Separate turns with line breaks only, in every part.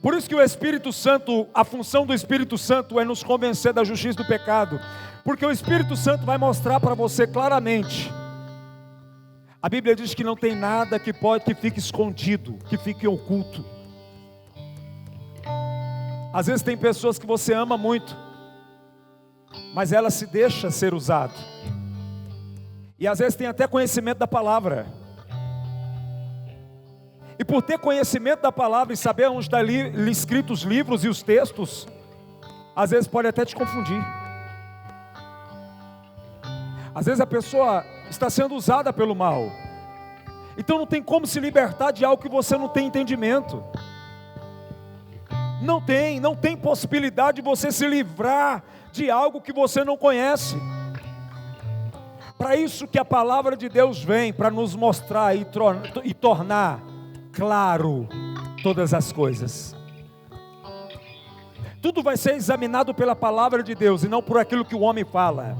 Por isso que o Espírito Santo, a função do Espírito Santo é nos convencer da justiça do pecado, porque o Espírito Santo vai mostrar para você claramente. A Bíblia diz que não tem nada que fique escondido, que fique oculto. Às vezes tem pessoas que você ama muito, mas ela se deixa ser usada. E às vezes tem até conhecimento da palavra. E por ter conhecimento da palavra e saber onde está escritos os livros e os textos, às vezes pode até te confundir. Às vezes a pessoa está sendo usada pelo mal. Então não tem como se libertar de algo que você não tem entendimento. Não tem possibilidade de você se livrar de algo que você não conhece. Para isso que a palavra de Deus vem, para nos mostrar e tornar claro todas as coisas. Tudo vai ser examinado pela palavra de Deus e não por aquilo que o homem fala.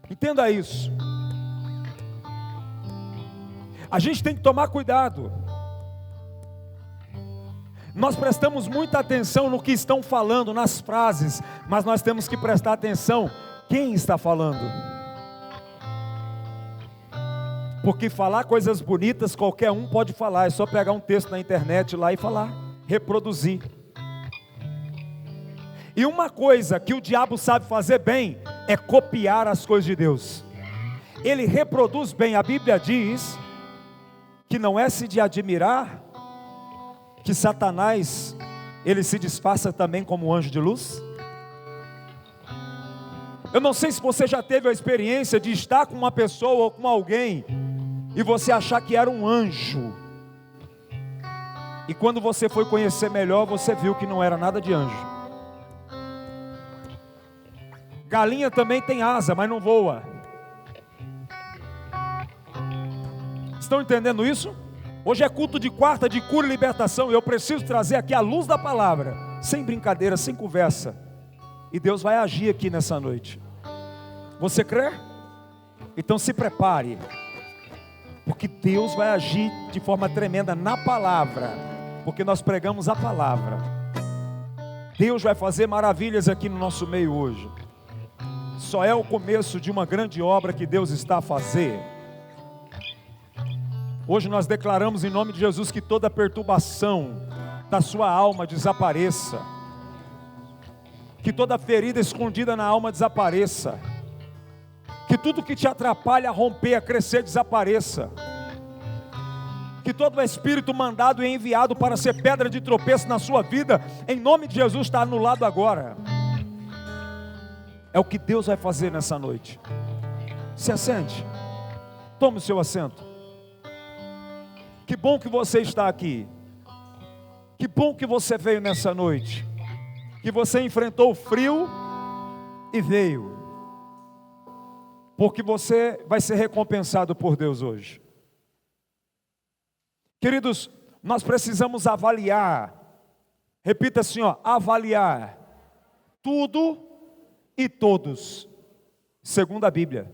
Entenda isso. A gente tem que tomar cuidado. Nós prestamos muita atenção no que estão falando, nas frases, mas nós temos que prestar atenção quem está falando. Porque falar coisas bonitas qualquer um pode falar, é só pegar um texto na internet lá e falar, reproduzir. E uma coisa que o diabo sabe fazer bem é copiar as coisas de Deus. Ele reproduz bem. A Bíblia diz que não é se de admirar que Satanás, ele se disfarça também como anjo de luz. Eu não sei se você já teve a experiência de estar com uma pessoa ou com alguém e você achar que era um anjo, e quando você foi conhecer melhor, você viu que não era nada de anjo. Galinha também tem asa, mas não voa. Estão entendendo isso? Hoje é culto de quarta de cura e libertação, e eu preciso trazer aqui a luz da palavra, sem brincadeira, sem conversa, e Deus vai agir aqui nessa noite. Você crê? Então se prepare, porque Deus vai agir de forma tremenda na palavra, porque nós pregamos a palavra. Deus vai fazer maravilhas aqui no nosso meio hoje. Só é o começo de uma grande obra que Deus está a fazer. Hoje nós declaramos em nome de Jesus que toda perturbação da sua alma desapareça, que toda ferida escondida na alma desapareça, que tudo que te atrapalha a romper, a crescer, desapareça, que todo espírito mandado e enviado para ser pedra de tropeço na sua vida, em nome de Jesus, está anulado agora. É o que Deus vai fazer nessa noite. Se assente, tome o seu assento. Que bom que você está aqui, que bom que você veio nessa noite, que você enfrentou o frio e veio, porque você vai ser recompensado por Deus hoje. Queridos, nós precisamos avaliar, repita assim, avaliar tudo e todos, segundo a Bíblia.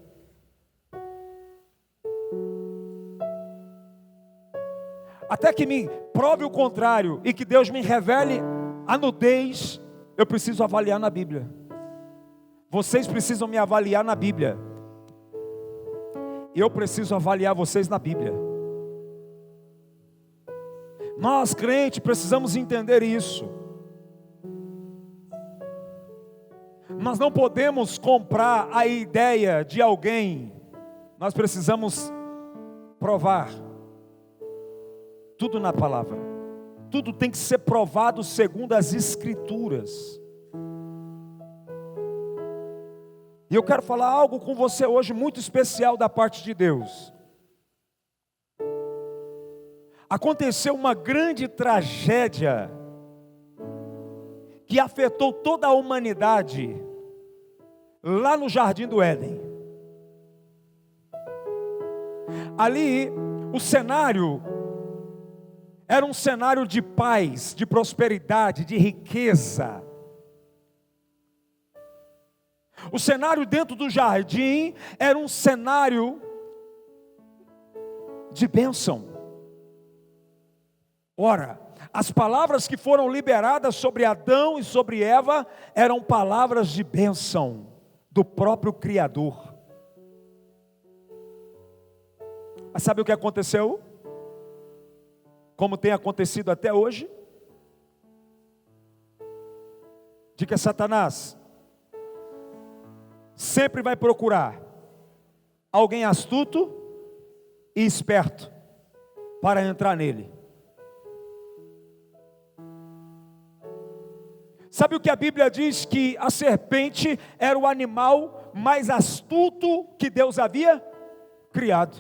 Até que me prove o contrário e que Deus me revele a nudez, eu preciso avaliar na Bíblia. Vocês precisam me avaliar na Bíblia. Eu preciso avaliar vocês na Bíblia. Nós, crentes, precisamos entender isso. Nós não podemos comprar a ideia de alguém. Nós precisamos provar. Tudo na palavra. Tudo tem que ser provado segundo as Escrituras. E eu quero falar algo com você hoje muito especial da parte de Deus. Aconteceu uma grande tragédia que afetou toda a humanidade lá no Jardim do Éden. Ali o cenário era um cenário de paz, de prosperidade, de riqueza. O cenário dentro do jardim era um cenário de bênção. Ora, as palavras que foram liberadas sobre Adão e sobre Eva eram palavras de bênção do próprio Criador. Mas sabe o que aconteceu? Como tem acontecido até hoje? De que Satanás sempre vai procurar alguém astuto e esperto para entrar nele. Sabe o que a Bíblia diz? Que a serpente era o animal mais astuto que Deus havia criado.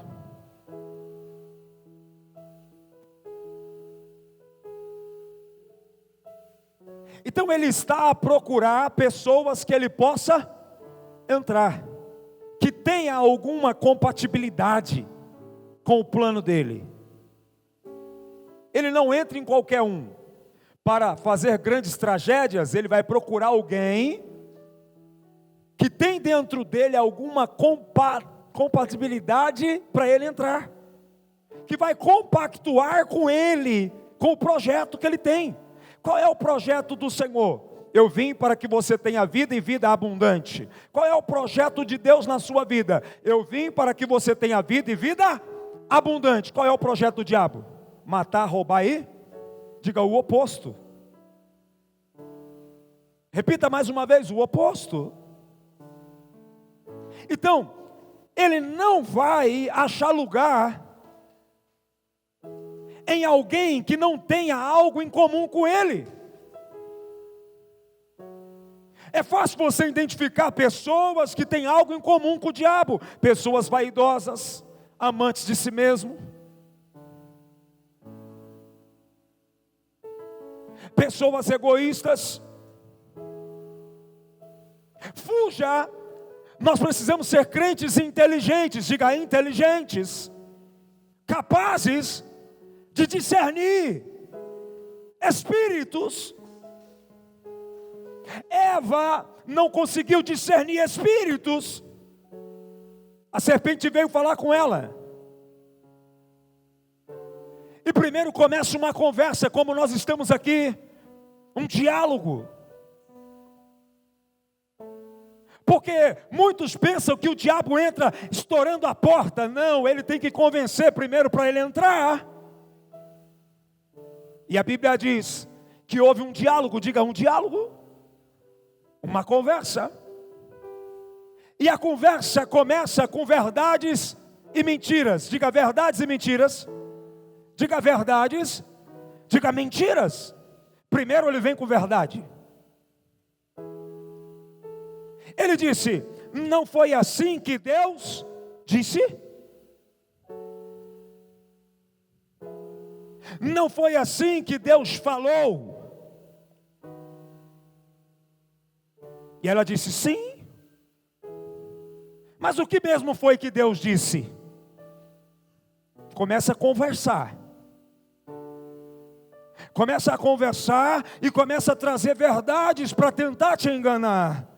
Então ele está a procurar pessoas que ele possa entrar, que tenha alguma compatibilidade com o plano dele. Ele não entra em qualquer um. Para fazer grandes tragédias, ele vai procurar alguém que tem dentro dele alguma compatibilidade para ele entrar, que vai compactuar com ele, com o projeto que ele tem. Qual é o projeto do Senhor? Eu vim para que você tenha vida e vida abundante. Qual é o projeto de Deus na sua vida? Eu vim para que você tenha vida e vida abundante. Qual é o projeto do diabo? Matar, roubar e? Diga o oposto. Repita mais uma vez, o oposto. Então, ele não vai achar lugar em alguém que não tenha algo em comum com ele. É fácil você identificar pessoas que têm algo em comum com o diabo. Pessoas vaidosas, amantes de si mesmo. Pessoas egoístas. Fuja. Nós precisamos ser crentes inteligentes. Diga inteligentes. Capazes de discernir espíritos. Eva não conseguiu discernir espíritos. A serpente veio falar com ela. E primeiro começa uma conversa, como nós estamos aqui, um diálogo. Porque muitos pensam que o diabo entra estourando a porta. Não, ele tem que convencer primeiro para ele entrar. E a Bíblia diz que houve um diálogo, diga um diálogo, uma conversa. E a conversa começa com verdades e mentiras. Diga verdades e mentiras. Diga verdades, diga mentiras. Primeiro ele vem com verdade. Ele disse: não foi assim que Deus disse? Não foi assim que Deus falou? E ela disse: sim. Mas o que mesmo foi que Deus disse? Começa a conversar. Começa a conversar e começa a trazer verdades para tentar te enganar.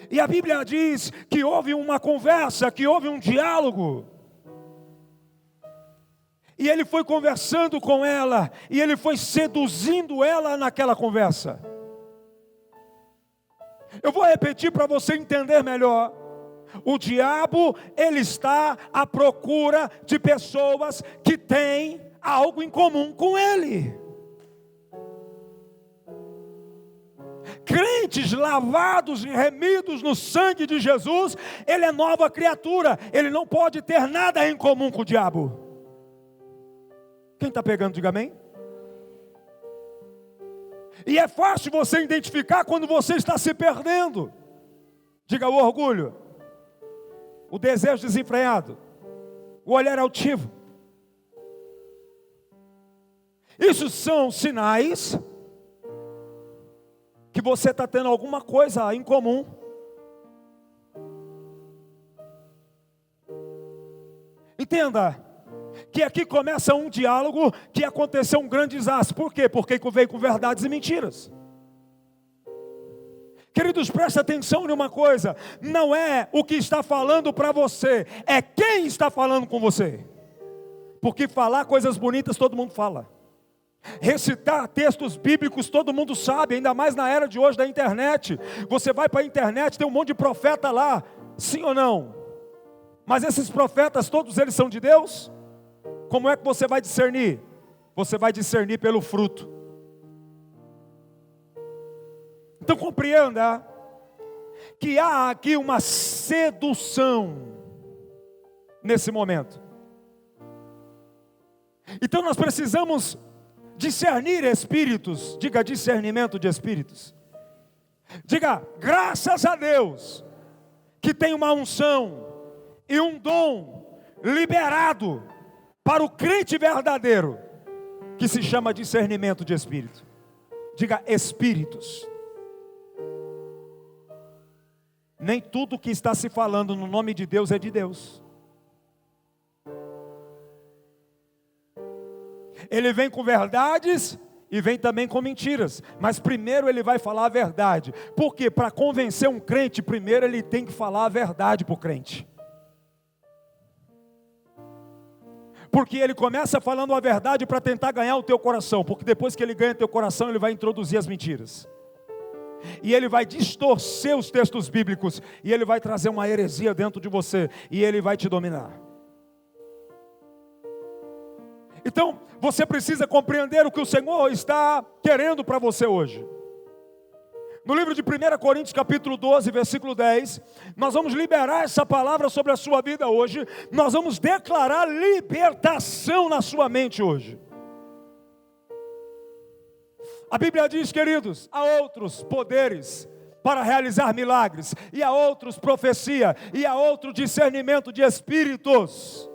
E a Bíblia diz que houve uma conversa, que houve um diálogo. E ele foi conversando com ela, e ele foi seduzindo ela naquela conversa. Eu vou repetir para você entender melhor. O diabo, ele está à procura de pessoas que têm algo em comum com ele. Crentes lavados e remidos no sangue de Jesus, ele é nova criatura, ele não pode ter nada em comum com o diabo. Quem está pegando, diga amém. E é fácil você identificar quando você está se perdendo. Diga o orgulho, o desejo desenfreado, o olhar altivo. Isso são sinais que você está tendo alguma coisa em comum. Entenda que aqui começa um diálogo que aconteceu um grande desastre. Por quê? Porque veio com verdades e mentiras. Queridos, presta atenção em uma coisa. Não é o que está falando para você, é quem está falando com você. Porque falar coisas bonitas todo mundo fala. Recitar textos bíblicos todo mundo sabe, ainda mais na era de hoje da internet. Você vai para a internet, tem um monte de profeta lá, sim ou não? Mas esses profetas, todos eles são de Deus? Como é que você vai discernir? Você vai discernir pelo fruto. Então compreenda que há aqui uma sedução nesse momento. Então nós precisamos discernir espíritos. Diga discernimento de espíritos. Diga graças a Deus que tem uma unção e um dom liberado para o crente verdadeiro, que se chama discernimento de espírito. Diga espíritos. Nem tudo que está se falando no nome de Deus é de Deus. Ele vem com verdades e vem também com mentiras. Mas primeiro ele vai falar a verdade. Por quê? Para convencer um crente, primeiro ele tem que falar a verdade para o crente. Porque ele começa falando a verdade para tentar ganhar o teu coração. Porque depois que ele ganha o teu coração, ele vai introduzir as mentiras. E ele vai distorcer os textos bíblicos. E ele vai trazer uma heresia dentro de você. E ele vai te dominar. Então, você precisa compreender o que o Senhor está querendo para você hoje. No livro de 1 Coríntios capítulo 12, versículo 10, nós vamos liberar essa palavra sobre a sua vida hoje. Nós vamos declarar libertação na sua mente hoje. A Bíblia diz, queridos, há outros poderes para realizar milagres, e há outros profecia, e há outro discernimento de espíritos.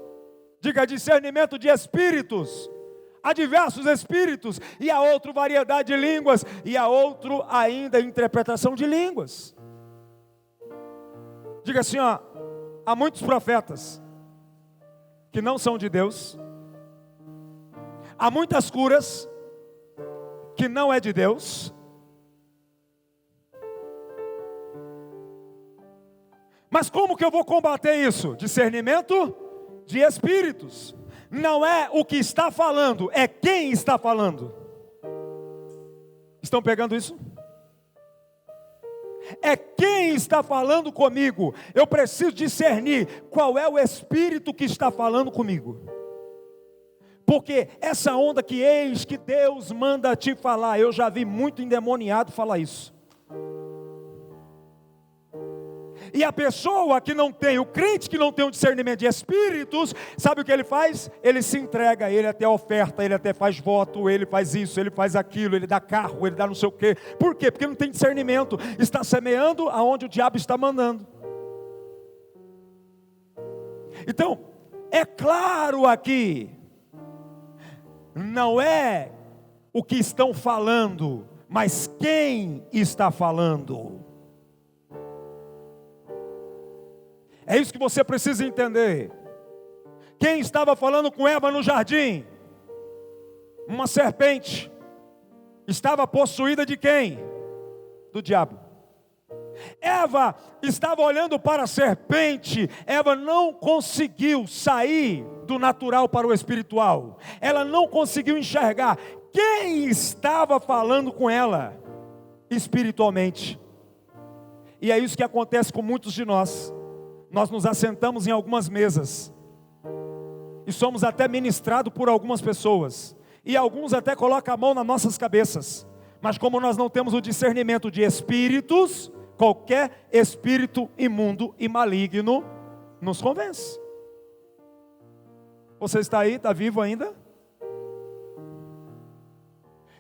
Diga discernimento de espíritos. Há diversos espíritos, e há outra variedade de línguas, e há outro ainda interpretação de línguas. Diga assim, ó, há muitos profetas que não são de Deus. Há muitas curas que não é de Deus. Mas como que eu vou combater isso? Discernimento de espíritos. Não é o que está falando, é quem está falando. Estão pegando isso? É quem está falando comigo. Eu preciso discernir qual é o espírito que está falando comigo. Porque essa onda que eis que Deus manda te falar, eu já vi muito endemoniado falar isso. E a pessoa que não tem, o crente que não tem um discernimento de espíritos, sabe o que ele faz? Ele se entrega, ele até oferta, ele até faz voto, ele faz isso, ele faz aquilo, ele dá carro, ele dá não sei o quê. Por quê? Porque não tem discernimento, está semeando aonde o diabo está mandando. Então, é claro aqui, não é o que estão falando, mas quem está falando. É isso que você precisa entender. Quem estava falando com Eva no jardim? Uma serpente. Estava possuída de quem? Do diabo. Eva estava olhando para a serpente. Eva não conseguiu sair do natural para o espiritual. Ela não conseguiu enxergar quem estava falando com ela espiritualmente. E é isso que acontece com muitos de nós. Nós nos assentamos em algumas mesas e somos até ministrados por algumas pessoas, e alguns até colocam a mão nas nossas cabeças, mas como nós não temos o discernimento de espíritos, qualquer espírito imundo e maligno nos convence. Você está aí, está vivo ainda?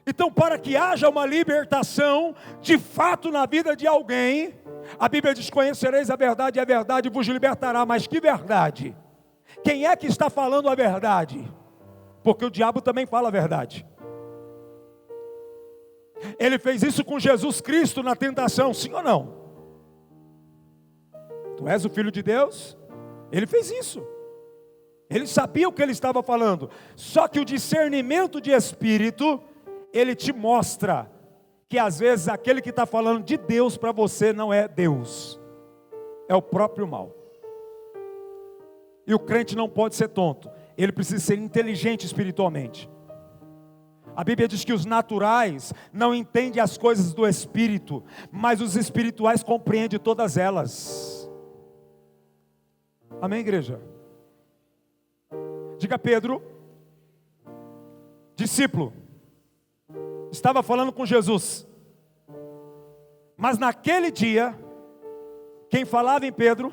Então, para que haja uma libertação de fato na vida de alguém, a Bíblia diz, conhecereis a verdade e a verdade vos libertará. Mas que verdade? Quem é que está falando a verdade? Porque o diabo também fala a verdade. Ele fez isso com Jesus Cristo na tentação, sim ou não? Tu és o Filho de Deus? Ele fez isso. Ele sabia o que ele estava falando. Só que o discernimento de espírito, ele te mostra que às vezes aquele que está falando de Deus para você não é Deus, é o próprio mal. E o crente não pode ser tonto. ele precisa ser inteligente espiritualmente. A Bíblia diz que os naturais não entendem as coisas do Espírito, mas os espirituais compreendem todas elas. Amém, igreja? Diga: Pedro, discípulo, estava falando com Jesus, mas naquele dia, quem falava em Pedro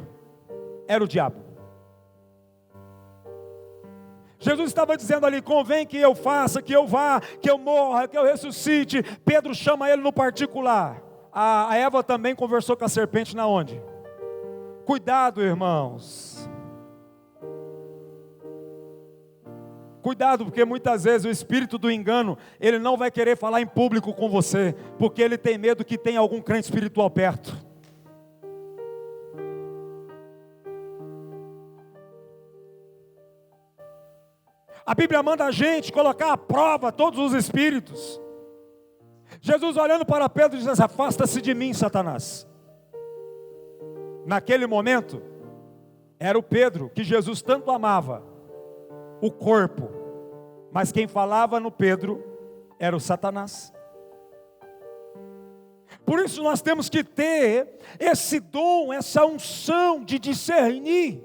era o diabo. Jesus estava dizendo ali: convém que eu faça, que eu vá, que eu morra, que eu ressuscite. Pedro chama ele no particular. A Eva também conversou com a serpente na onde? Cuidado, irmãos. Cuidado, porque muitas vezes o espírito do engano, ele não vai querer falar em público com você, porque ele tem medo que tenha algum crente espiritual perto. A Bíblia manda a gente colocar à prova todos os espíritos. Jesus, olhando para Pedro, diz: afasta-se de mim, Satanás. Naquele momento, era o Pedro que Jesus tanto amava, o corpo, mas quem falava no Pedro era o Satanás. Por isso nós temos que ter esse dom, essa unção de discernir,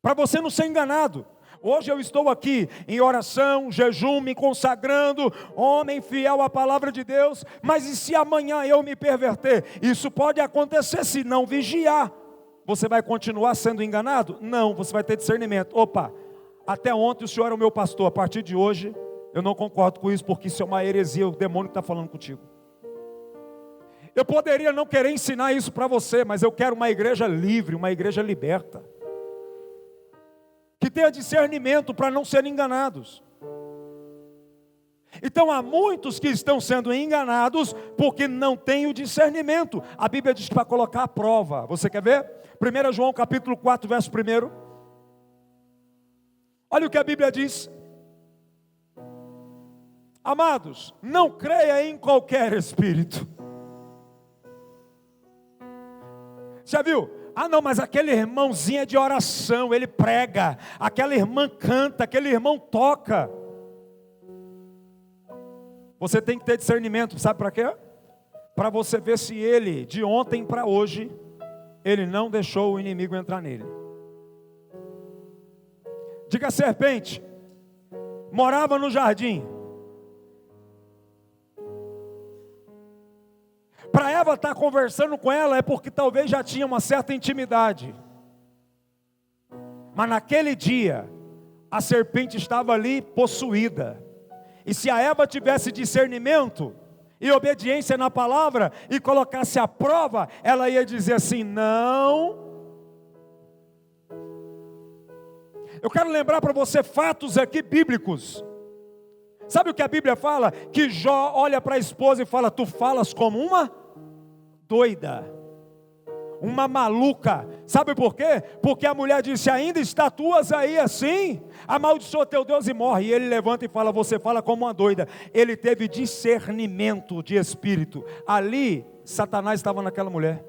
para você não ser enganado. Hoje eu estou aqui em oração, jejum, me consagrando, homem fiel à palavra de Deus, mas e se amanhã eu me perverter? Isso pode acontecer se não vigiar. Você vai continuar sendo enganado? Não, você vai ter discernimento. Opa, até ontem o senhor era o meu pastor, a partir de hoje eu não concordo com isso, porque isso é uma heresia, o demônio está falando contigo. Eu poderia não querer ensinar isso para você, mas eu quero uma igreja livre, uma igreja liberta, que tenha discernimento para não serem enganados. Então há muitos que estão sendo enganados porque não têm o discernimento. A Bíblia diz que vai colocar à prova. Você quer ver? 1 João capítulo 4, verso 1. Olha o que a Bíblia diz: amados, não creia em qualquer espírito. Já viu? Ah não, mas aquele irmãozinho é de oração, ele prega, aquela irmã canta, aquele irmão toca. Você tem que ter discernimento, sabe para quê? Para você ver se ele, de ontem para hoje, ele não deixou o inimigo entrar nele. Diga: serpente, morava no jardim. Para Eva estar conversando com ela é porque talvez já tinha uma certa intimidade. Mas naquele dia, a serpente estava ali possuída. E se a Eva tivesse discernimento e obediência na palavra e colocasse à prova, ela ia dizer assim: não. Eu quero lembrar para você fatos aqui bíblicos. Sabe o que a Bíblia fala? Que Jó olha para a esposa e fala: tu falas como uma doida, uma maluca. Sabe por quê? Porque a mulher disse: ainda estatuas aí assim? Amaldiçoa teu Deus e morre. E ele levanta e fala: você fala como uma doida. Ele teve discernimento de espírito. Ali, Satanás estava naquela mulher.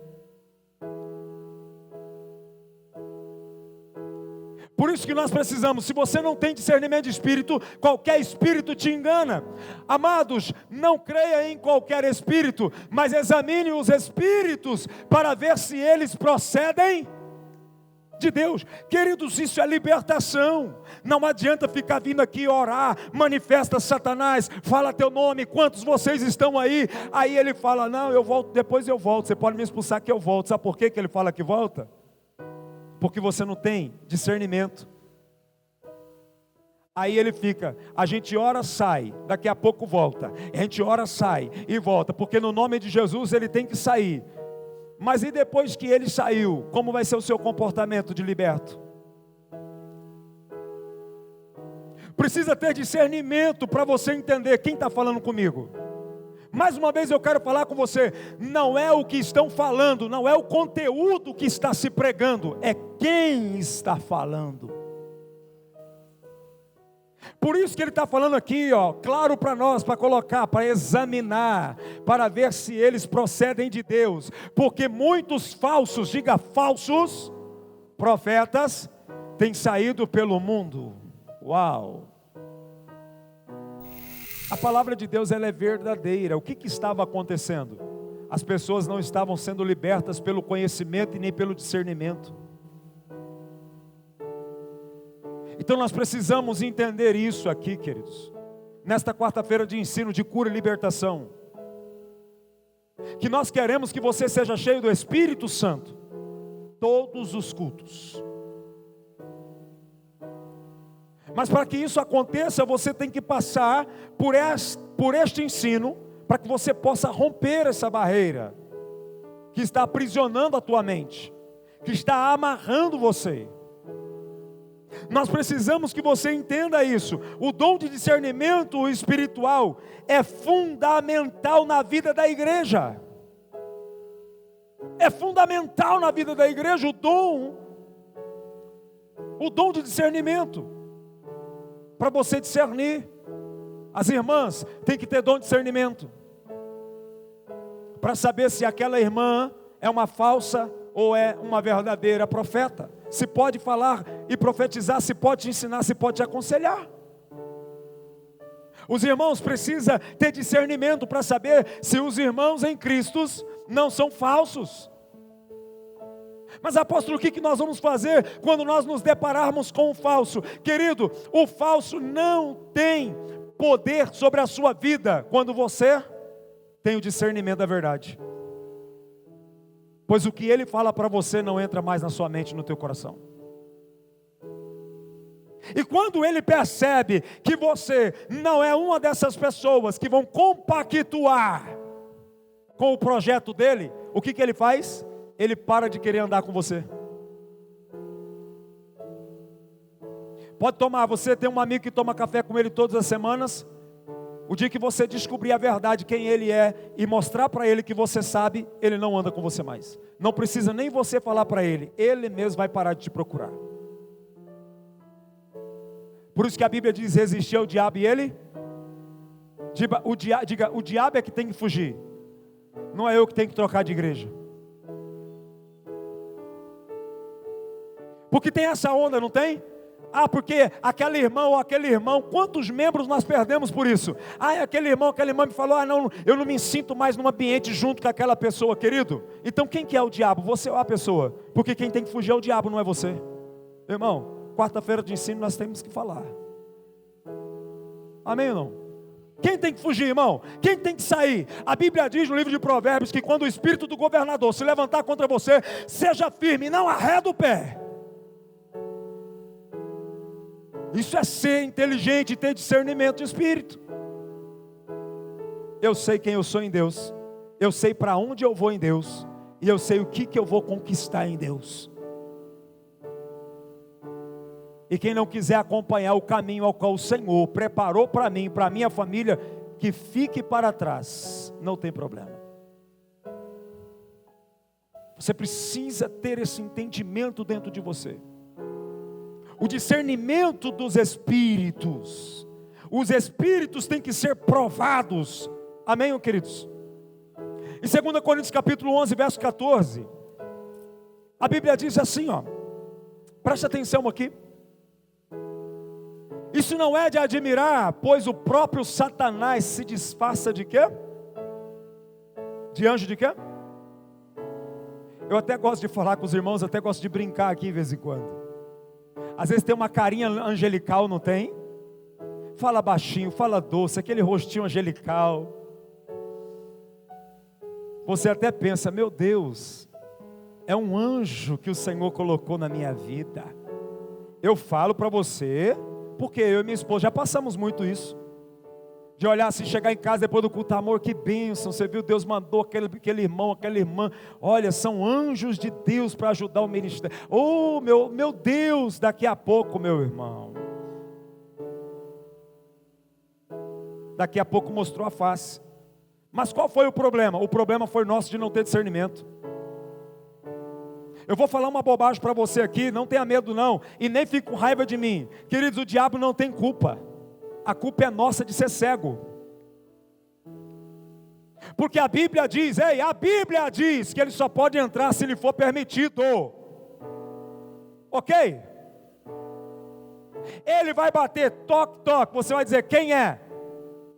Por isso que nós precisamos, se você não tem discernimento de espírito, qualquer espírito te engana. Amados, não creia em qualquer espírito, mas examine os espíritos para ver se eles procedem de Deus. Queridos, isso é libertação. Não adianta ficar vindo aqui orar, manifesta Satanás, fala teu nome, quantos vocês estão aí? Aí ele fala: não, eu volto, depois eu volto, você pode me expulsar que eu volto. Sabe por que ele fala que volta? Porque você não tem discernimento. Aí ele fica: a gente ora, sai, daqui a pouco volta. A gente ora, sai e volta, porque no nome de Jesus ele tem que sair. Mas e depois que ele saiu, como vai ser o seu comportamento de liberto? Precisa ter discernimento para você entender quem está falando comigo. Mais uma vez eu quero falar com você, não é o que estão falando, não é o conteúdo que está se pregando, é quem está falando. Por isso que ele está falando aqui, ó, claro para nós, para colocar, para examinar, para ver se eles procedem de Deus, porque muitos falsos, diga falsos, profetas, tem saído pelo mundo. Uau! A palavra de Deus, ela é verdadeira. O que estava acontecendo? As pessoas não estavam sendo libertas pelo conhecimento e nem pelo discernimento. Então nós precisamos entender isso aqui, queridos, nesta quarta-feira de ensino de cura e libertação, que nós queremos que você seja cheio do Espírito Santo, todos os cultos. Mas para que isso aconteça, você tem que passar por este ensino, para que você possa romper essa barreira, que está aprisionando a tua mente, que está amarrando você. Nós precisamos que você entenda isso. O dom de discernimento espiritual é fundamental na vida da igreja. É fundamental na vida da igreja o dom de discernimento, para você discernir. As irmãs têm que ter dom de discernimento, para saber se aquela irmã é uma falsa ou é uma verdadeira profeta. Se pode falar e profetizar, se pode te ensinar, se pode te aconselhar. Os irmãos precisam ter discernimento para saber se os irmãos em Cristo não são falsos. Mas apóstolo, o que nós vamos fazer quando nós nos depararmos com o falso? Querido, o falso não tem poder sobre a sua vida quando você tem o discernimento da verdade. Pois o que ele fala para você não entra mais na sua mente, no teu coração. E quando ele percebe que você não é uma dessas pessoas que vão compactuar com o projeto dele, o que ele faz? Ele para de querer andar com você. Pode tomar, você tem um amigo que toma café com ele todas as semanas. O dia que você descobrir a verdade, quem ele é, e mostrar para ele que você sabe, ele não anda com você mais. Não precisa nem você falar para ele, ele mesmo vai parar de te procurar. Por isso que a Bíblia diz, resistir ao diabo e ele? Diga, o diabo é que tem que fugir. Não é eu que tenho que trocar de igreja. Porque tem essa onda, não tem? Ah, porque aquela irmã ou aquele irmão, quantos membros nós perdemos por isso? Ah, aquela irmã me falou, ah não, eu não me sinto mais num ambiente junto com aquela pessoa, querido. Então quem que é o diabo? Você ou a pessoa? Porque quem tem que fugir é o diabo, não é você. Irmão, quarta-feira de ensino nós temos que falar. Amém ou não? Quem tem que fugir, irmão? Quem tem que sair? A Bíblia diz no livro de Provérbios que quando o espírito do governador se levantar contra você, seja firme, não arreda o pé. Isso é ser inteligente e ter discernimento de espírito. Eu sei quem eu sou em Deus. Eu sei para onde eu vou em Deus. E eu sei o que eu vou conquistar em Deus. E quem não quiser acompanhar o caminho ao qual o Senhor preparou para mim, para a minha família, que fique para trás. Não tem problema. Você precisa ter esse entendimento dentro de você. O discernimento dos espíritos. Os espíritos têm que ser provados. Amém, queridos? Em 2 Coríntios capítulo 11, verso 14. A Bíblia diz assim, ó. Preste atenção aqui. Isso não é de admirar, pois o próprio Satanás se disfarça de quê? De anjo de quê? Eu até gosto de falar com os irmãos, até gosto de brincar aqui de vez em quando. Às vezes tem uma carinha angelical, não tem? Fala baixinho, fala doce, aquele rostinho angelical. Você até pensa, meu Deus, é um anjo que o Senhor colocou na minha vida. Eu falo para você, porque eu e minha esposa já passamos muito isso. De olhar assim, chegar em casa depois do culto, amor, que bênção, você viu, Deus mandou aquele irmão, aquela irmã, olha, são anjos de Deus para ajudar o ministério. Oh, meu Deus, daqui a pouco, meu irmão, daqui a pouco mostrou a face. Mas qual foi o problema? O problema foi nosso de não ter discernimento. Eu vou falar uma bobagem para você aqui, não tenha medo não, e nem fique com raiva de mim. Queridos, o diabo não tem culpa. A culpa é nossa de ser cego. Porque a Bíblia diz, a Bíblia diz que ele só pode entrar se lhe for permitido. Ok? Ele vai bater, toque, toque. Você vai dizer, quem é?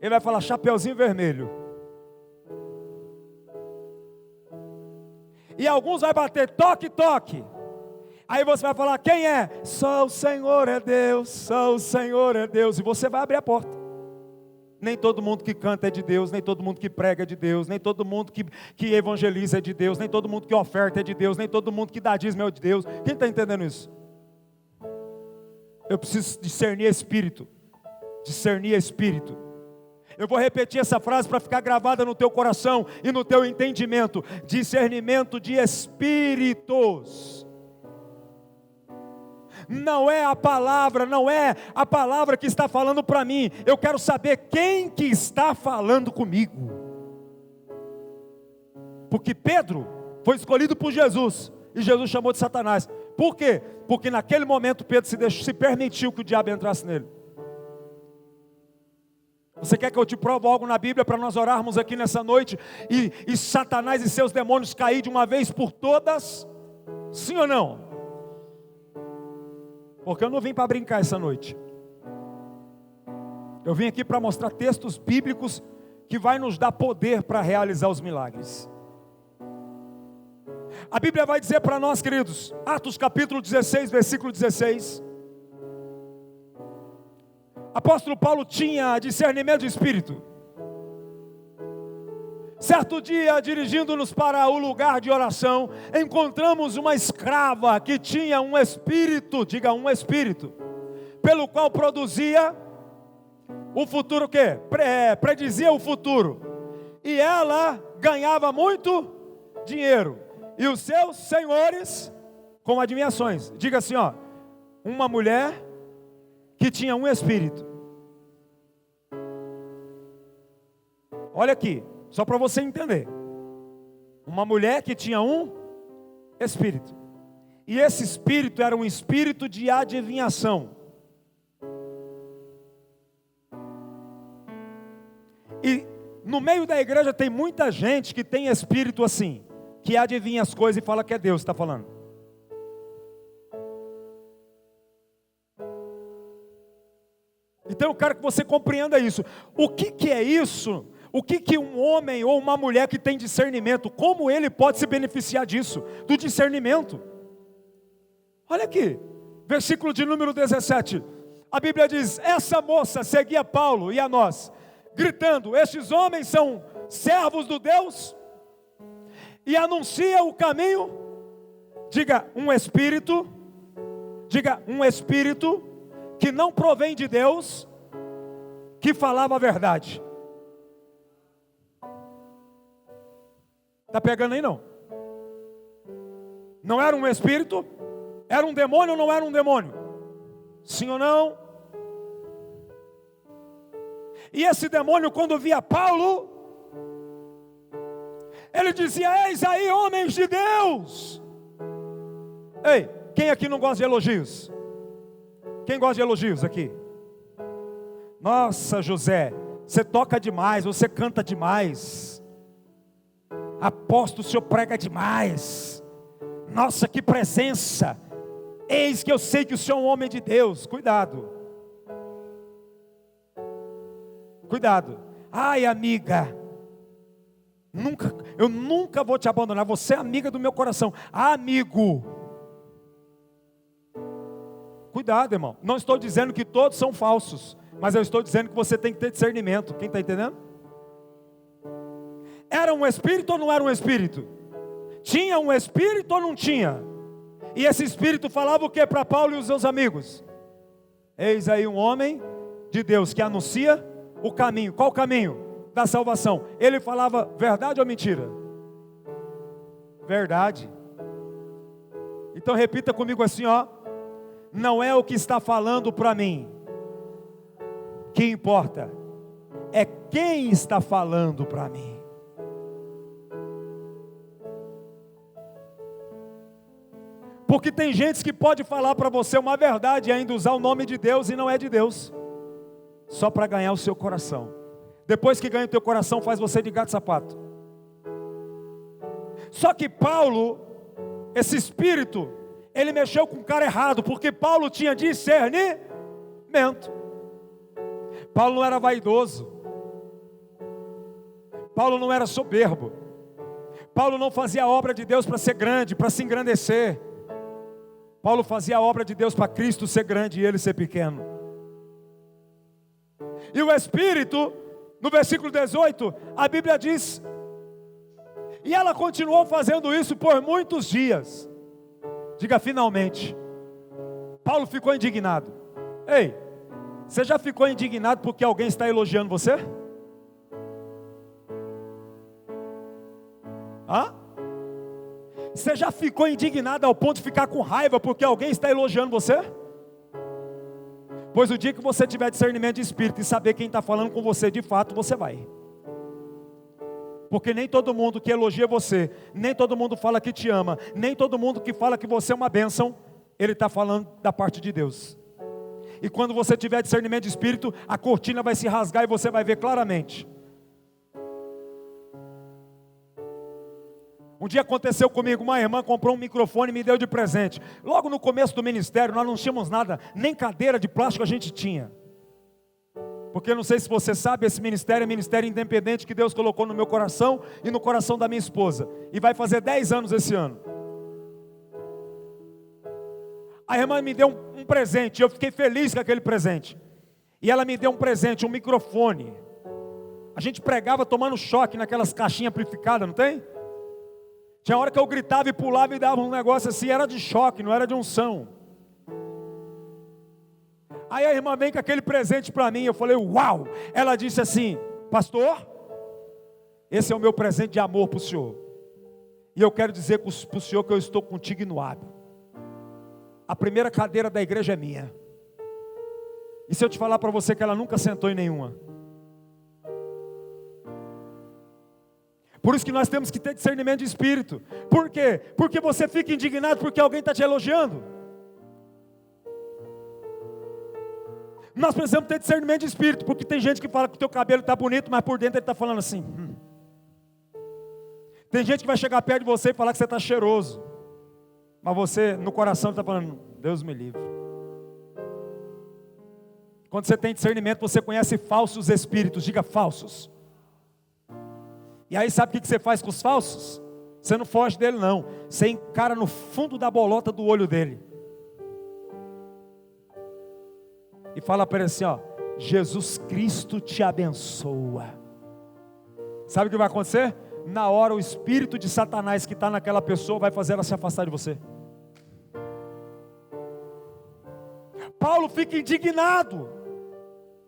Ele vai falar, chapeuzinho vermelho. E alguns vai bater, toque, toque. Aí você vai falar, quem é? Só o Senhor é Deus, só o Senhor é Deus. E você vai abrir a porta. Nem todo mundo que canta é de Deus, nem todo mundo que prega é de Deus, nem todo mundo que evangeliza é de Deus, nem todo mundo que oferta é de Deus, nem todo mundo que dá dízimo é de Deus. Quem está entendendo isso? Eu preciso discernir espírito. Discernir espírito. Eu vou repetir essa frase para ficar gravada no teu coração e no teu entendimento. Discernimento de espíritos. Não é a palavra que está falando para mim. Eu quero saber quem que está falando comigo. Porque Pedro foi escolhido por Jesus e Jesus chamou de Satanás. Por quê? Porque naquele momento Pedro se permitiu que o diabo entrasse nele. Você quer que eu te prove algo na Bíblia para nós orarmos aqui nessa noite e Satanás e seus demônios cair de uma vez por todas? Sim ou não? Porque eu não vim para brincar essa noite. Eu vim aqui para mostrar textos bíblicos que vai nos dar poder para realizar os milagres. A Bíblia vai dizer para nós, queridos, Atos capítulo 16, versículo 16. Apóstolo Paulo tinha discernimento de espírito. Certo dia, dirigindo-nos para o lugar de oração, encontramos uma escrava que tinha um espírito, diga um espírito, pelo qual produzia o futuro o quê? Predizia o futuro. E ela ganhava muito dinheiro. E os seus senhores com adivinhações. Diga assim, ó, uma mulher que tinha um espírito. Olha aqui, só para você entender. Uma mulher que tinha um espírito. E esse espírito era um espírito de adivinhação. E no meio da igreja tem muita gente que tem espírito assim, que adivinha as coisas e fala que é Deus que está falando. Então eu quero que você compreenda isso. O que é isso? O que um homem ou uma mulher que tem discernimento, como ele pode se beneficiar disso? Do discernimento. Olha aqui, versículo de número 17. A Bíblia diz, essa moça seguia Paulo e a nós, gritando, estes homens são servos do Deus e anuncia o caminho. Diga um espírito que não provém de Deus, que falava a verdade. Está pegando aí não? Não era um espírito? Era um demônio ou não era um demônio? Sim ou não? E esse demônio, quando via Paulo, ele dizia, eis aí homens de Deus. Ei, quem aqui não gosta de elogios? Quem gosta de elogios aqui? Nossa, José, você toca demais, você canta demais. Aposto, o senhor prega demais. Nossa, que presença. Eis que eu sei que o senhor é um homem de Deus. Cuidado. Cuidado. Ai, amiga, eu nunca vou te abandonar. Você é amiga do meu coração. Amigo. Cuidado, irmão. Não estou dizendo que todos são falsos, mas eu estou dizendo que você tem que ter discernimento. Quem está entendendo? Era um espírito ou não era um espírito? Tinha um espírito ou não tinha? E esse espírito falava o que para Paulo e os seus amigos? Eis aí um homem de Deus que anuncia o caminho. Qual o caminho? Da salvação. Ele falava verdade ou mentira? Verdade. Então repita comigo assim, ó. Não é o que está falando para mim que importa, é quem está falando para mim. Porque tem gente que pode falar para você uma verdade e ainda usar o nome de Deus e não é de Deus, só para ganhar o seu coração. Depois que ganha o teu coração, faz você de gato e sapato. Só que Paulo, esse espírito, ele mexeu com o cara errado, porque Paulo tinha discernimento. Mento. Paulo não era vaidoso. Paulo não era soberbo. Paulo não fazia a obra de Deus para ser grande, para se engrandecer. Paulo fazia a obra de Deus para Cristo ser grande e ele ser pequeno. E o Espírito, no versículo 18, a Bíblia diz: e ela continuou fazendo isso por muitos dias. Diga finalmente. Paulo ficou indignado. Ei, você já ficou indignado porque alguém está elogiando você? Hã? Você já ficou indignado ao ponto de ficar com raiva porque alguém está elogiando você? Pois o dia que você tiver discernimento de espírito e saber quem está falando com você de fato, você vai. Porque nem todo mundo que elogia você, nem todo mundo fala que te ama, nem todo mundo que fala que você é uma bênção, ele está falando da parte de Deus. E quando você tiver discernimento de espírito, a cortina vai se rasgar e você vai ver claramente. Um dia aconteceu comigo, uma irmã comprou um microfone e me deu de presente. Logo no começo do ministério, nós não tínhamos nada, nem cadeira de plástico a gente tinha. Porque não sei se você sabe, esse ministério é ministério independente que Deus colocou no meu coração e no coração da minha esposa. E vai fazer 10 anos esse ano. A irmã me deu um presente, eu fiquei feliz com aquele presente. E ela me deu um presente, um microfone. A gente pregava tomando choque naquelas caixinhas amplificadas, não tem? Tinha hora que eu gritava e pulava e dava um negócio assim, era de choque, não era de unção. Aí a irmã vem com aquele presente para mim, eu falei, uau! Ela disse assim, pastor, esse é o meu presente de amor para o senhor. E eu quero dizer para o senhor que eu estou contigo no hábito. A primeira cadeira da igreja é minha. E se eu te falar para você que ela nunca sentou em nenhuma? Por isso que nós temos que ter discernimento de espírito. Por quê? Porque você fica indignado porque alguém está te elogiando. Nós precisamos ter discernimento de espírito, porque tem gente que fala que o teu cabelo está bonito, mas por dentro ele está falando assim. Tem gente que vai chegar perto de você e falar que você está cheiroso, mas você no coração está falando, Deus me livre. Quando você tem discernimento, você conhece falsos espíritos, diga falsos. E aí sabe o que você faz com os falsos? Você não foge dele não, você encara no fundo da bolota do olho dele. E fala para ele assim, ó, Jesus Cristo te abençoa. Sabe o que vai acontecer? Na hora o espírito de Satanás que está naquela pessoa vai fazer ela se afastar de você. Paulo fica indignado.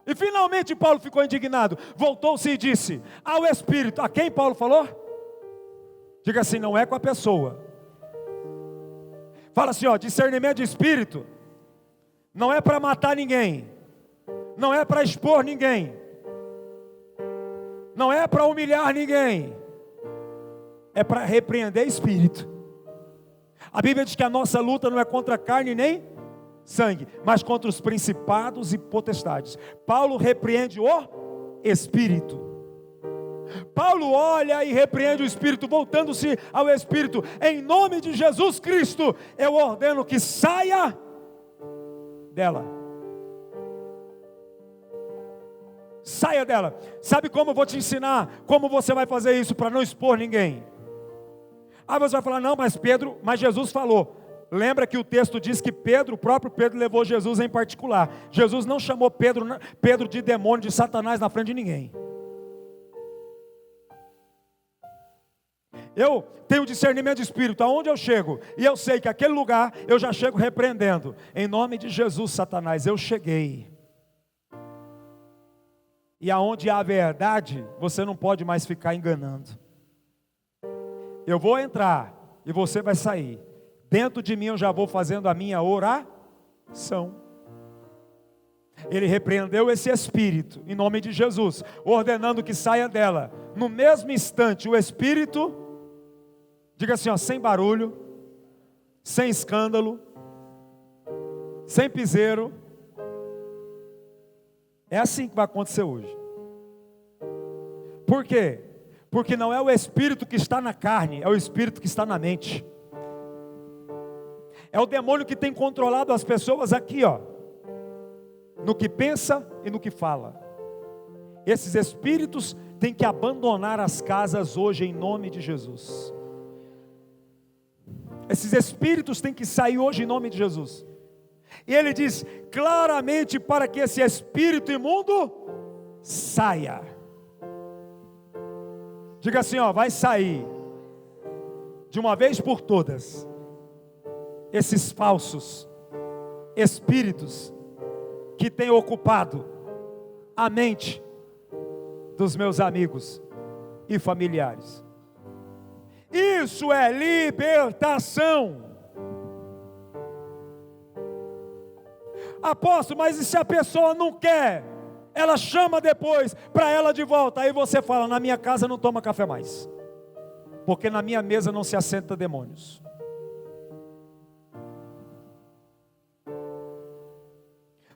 E finalmente Paulo ficou indignado. Voltou-se e disse ao espírito. A quem Paulo falou? Diga assim, não é com a pessoa. Fala assim, ó, discernimento de espírito não é para matar ninguém, não é para expor ninguém, não é para humilhar ninguém, é para repreender espírito. A Bíblia diz que a nossa luta não é contra carne nem sangue, mas contra os principados e potestades. Paulo repreende o espírito. Paulo olha e repreende o espírito, voltando-se ao espírito. Em nome de Jesus Cristo, eu ordeno que saia dela. Saia dela. Sabe como eu vou te ensinar? Como você vai fazer isso para não expor ninguém? Aí você vai falar, não, mas Jesus falou. Lembra que o texto diz que o próprio Pedro levou Jesus em particular. Jesus não chamou Pedro de demônio, de Satanás na frente de ninguém. Eu tenho discernimento de espírito, aonde eu chego, e eu sei que aquele lugar eu já chego repreendendo. Em nome de Jesus, Satanás, eu cheguei. E aonde há verdade, você não pode mais ficar enganando. Eu vou entrar e você vai sair. Dentro de mim eu já vou fazendo a minha oração. Ele repreendeu esse espírito, em nome de Jesus, ordenando que saia dela. No mesmo instante, o espírito, diga assim, ó, sem barulho, sem escândalo, sem piseiro. É assim que vai acontecer hoje. Por quê? Porque não é o espírito que está na carne, é o espírito que está na mente. É o demônio que tem controlado as pessoas aqui, ó, no que pensa e no que fala. Esses espíritos têm que abandonar as casas hoje em nome de Jesus. Esses espíritos têm que sair hoje em nome de Jesus. E ele diz claramente para que esse espírito imundo saia. Diga assim, ó, vai sair de uma vez por todas esses falsos espíritos que têm ocupado a mente dos meus amigos e familiares. Isso é libertação. Apóstolo, mas e se a pessoa não quer? Ela chama depois para ela de volta. Aí você fala, na minha casa não toma café mais, porque na minha mesa não se assenta demônios.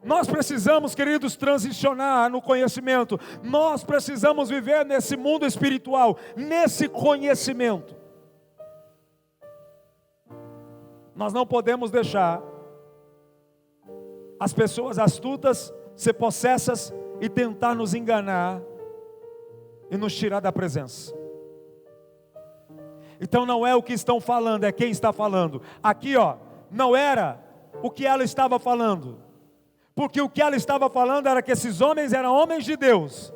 Nós precisamos, queridos, transicionar no conhecimento. Nós precisamos viver nesse mundo espiritual, nesse conhecimento. Nós não podemos deixar as pessoas astutas ser possessas e tentar nos enganar e nos tirar da presença. Então não é o que estão falando, é quem está falando. Aqui, ó, não era o que ela estava falando, porque o que ela estava falando era que esses homens eram homens de Deus.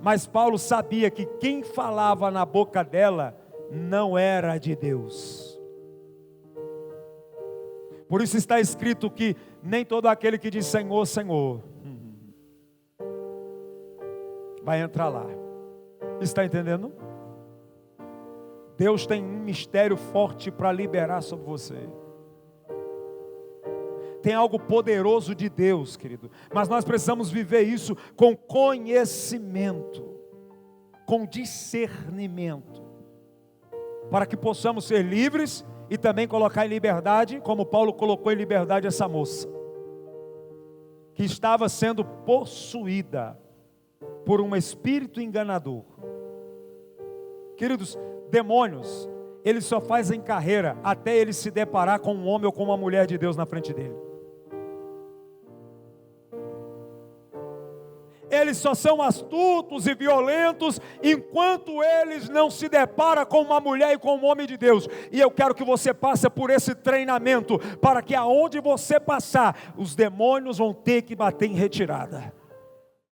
Mas Paulo sabia que quem falava na boca dela não era de Deus. Por isso está escrito que nem todo aquele que diz Senhor, Senhor vai entrar lá. Está entendendo? Deus tem um mistério forte para liberar sobre você. Tem algo poderoso de Deus, querido. Mas nós precisamos viver isso com conhecimento, com discernimento, para que possamos ser livres e também colocar em liberdade, como Paulo colocou em liberdade essa moça, que estava sendo possuída por um espírito enganador. Queridos, demônios, eles só fazem carreira até ele se deparar com um homem ou com uma mulher de Deus na frente dele. Eles só são astutos e violentos enquanto eles não se deparam com uma mulher e com um homem de Deus. E eu quero que você passe por esse treinamento, para que aonde você passar, os demônios vão ter que bater em retirada.